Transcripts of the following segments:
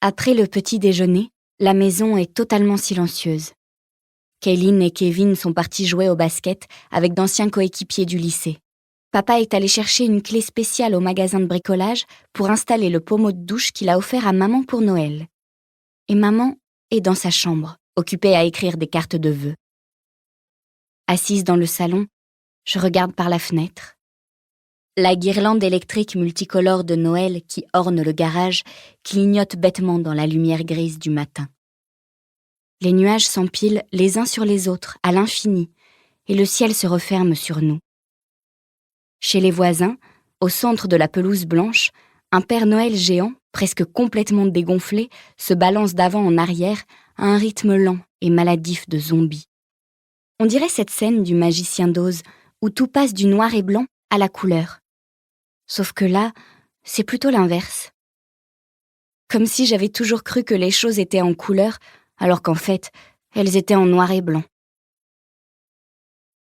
Après le petit déjeuner, la maison est totalement silencieuse. Kaylin et Kevin sont partis jouer au basket avec d'anciens coéquipiers du lycée. Papa est allé chercher une clé spéciale au magasin de bricolage pour installer le pommeau de douche qu'il a offert à maman pour Noël. Et maman est dans sa chambre, occupée à écrire des cartes de vœux. Assise dans le salon, je regarde par la fenêtre. La guirlande électrique multicolore de Noël qui orne le garage clignote bêtement dans la lumière grise du matin. Les nuages s'empilent les uns sur les autres, à l'infini, et le ciel se referme sur nous. Chez les voisins, au centre de la pelouse blanche, un Père Noël géant, presque complètement dégonflé, se balance d'avant en arrière à un rythme lent et maladif de zombie. On dirait cette scène du Magicien d'Oz où tout passe du noir et blanc à la couleur. Sauf que là, c'est plutôt l'inverse. Comme si j'avais toujours cru que les choses étaient en couleur, alors qu'en fait, elles étaient en noir et blanc.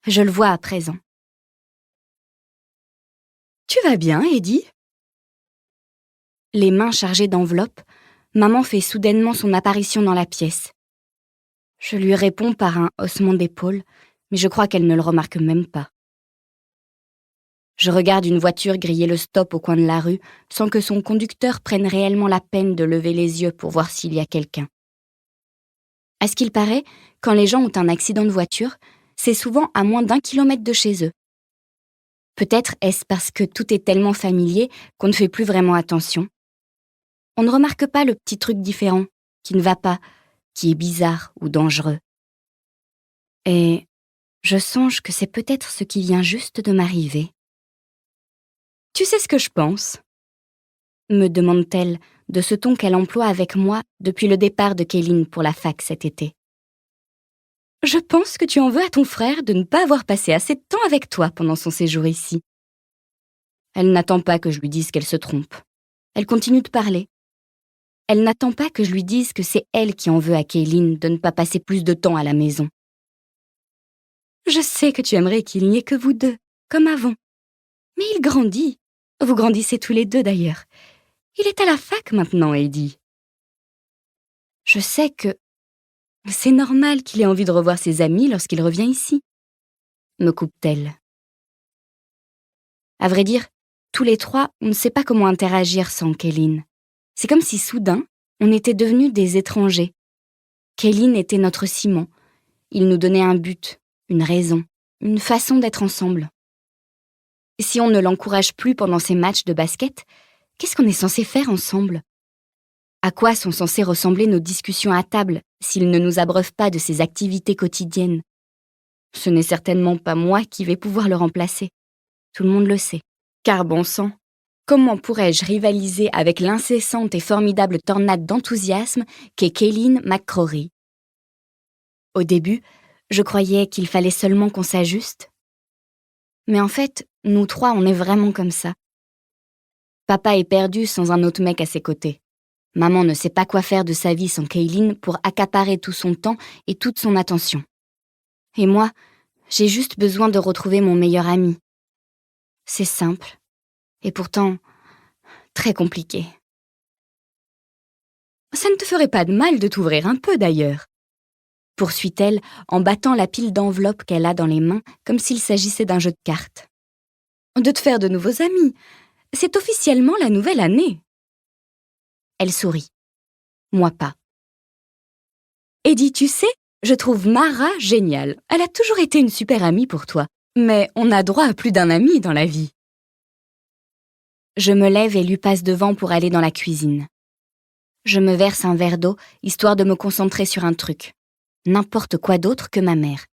Je le vois à présent. « Tu vas bien, Eddie ?» Les mains chargées d'enveloppes, maman fait soudainement son apparition dans la pièce. Je lui réponds par un haussement d'épaule, mais je crois qu'elle ne le remarque même pas. Je regarde une voiture griller le stop au coin de la rue sans que son conducteur prenne réellement la peine de lever les yeux pour voir s'il y a quelqu'un. À ce qu'il paraît, quand les gens ont un accident de voiture, c'est souvent à moins d'1 kilomètre de chez eux. Peut-être est-ce parce que tout est tellement familier qu'on ne fait plus vraiment attention. On ne remarque pas le petit truc différent, qui ne va pas, qui est bizarre ou dangereux. Et je songe que c'est peut-être ce qui vient juste de m'arriver. « Tu sais ce que je pense ?» me demande-t-elle de ce ton qu'elle emploie avec moi depuis le départ de Kaylin pour la fac cet été. « Je pense que tu en veux à ton frère de ne pas avoir passé assez de temps avec toi pendant son séjour ici. » Elle n'attend pas que je lui dise qu'elle se trompe. Elle continue de parler. Elle n'attend pas que je lui dise que c'est elle qui en veut à Kaylin de ne pas passer plus de temps à la maison. « Je sais que tu aimerais qu'il n'y ait que vous deux, comme avant. Mais il grandit. Vous grandissez tous les deux d'ailleurs. Il est à la fac maintenant, Eddie. » Je sais que c'est normal qu'il ait envie de revoir ses amis lorsqu'il revient ici, me coupe-t-elle. À vrai dire, tous les trois, on ne sait pas comment interagir sans Kaylin. C'est comme si soudain, on était devenus des étrangers. Kaylin était notre ciment. Il nous donnait un but, une raison, une façon d'être ensemble. Si on ne l'encourage plus pendant ses matchs de basket, qu'est-ce qu'on est censé faire ensemble ? À quoi sont censées ressembler nos discussions à table s'il ne nous abreuve pas de ses activités quotidiennes ? Ce n'est certainement pas moi qui vais pouvoir le remplacer. Tout le monde le sait. Car bon sang, comment pourrais-je rivaliser avec l'incessante et formidable tornade d'enthousiasme qu'est Kaylin McCrory ? Au début, je croyais qu'il fallait seulement qu'on s'ajuste. Mais en fait, nous trois, on est vraiment comme ça. Papa est perdu sans un autre mec à ses côtés. Maman ne sait pas quoi faire de sa vie sans Kaylin pour accaparer tout son temps et toute son attention. Et moi, j'ai juste besoin de retrouver mon meilleur ami. C'est simple, et pourtant très compliqué. Ça ne te ferait pas de mal de t'ouvrir un peu d'ailleurs, poursuit-elle en battant la pile d'enveloppes qu'elle a dans les mains comme s'il s'agissait d'un jeu de cartes. De te faire de nouveaux amis, c'est officiellement la nouvelle année. Elle sourit. Moi pas. Eddie, tu sais, je trouve Mara géniale. Elle a toujours été une super amie pour toi. Mais on a droit à plus d'un ami dans la vie. Je me lève et lui passe devant pour aller dans la cuisine. Je me verse un verre d'eau, histoire de me concentrer sur un truc. N'importe quoi d'autre que ma mère.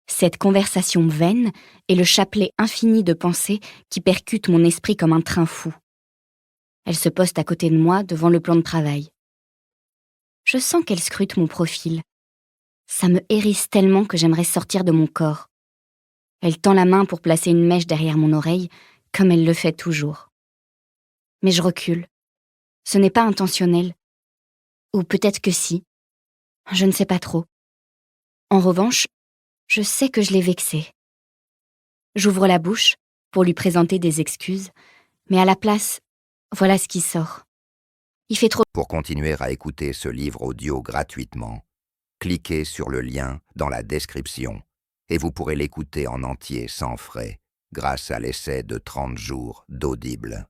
Cette conversation vaine et le chapelet infini de pensées qui percute mon esprit comme un train fou. Elle se poste à côté de moi devant le plan de travail. Je sens qu'elle scrute mon profil. Ça me hérisse tellement que j'aimerais sortir de mon corps. Elle tend la main pour placer une mèche derrière mon oreille, comme elle le fait toujours. Mais je recule. Ce n'est pas intentionnel. Ou peut-être que si. Je ne sais pas trop. En revanche, je sais que je l'ai vexée. J'ouvre la bouche pour lui présenter des excuses, mais à la place, voilà ce qui sort. Il fait trop... Pour continuer à écouter ce livre audio gratuitement, cliquez sur le lien dans la description et vous pourrez l'écouter en entier sans frais grâce à l'essai de 30 jours d'Audible.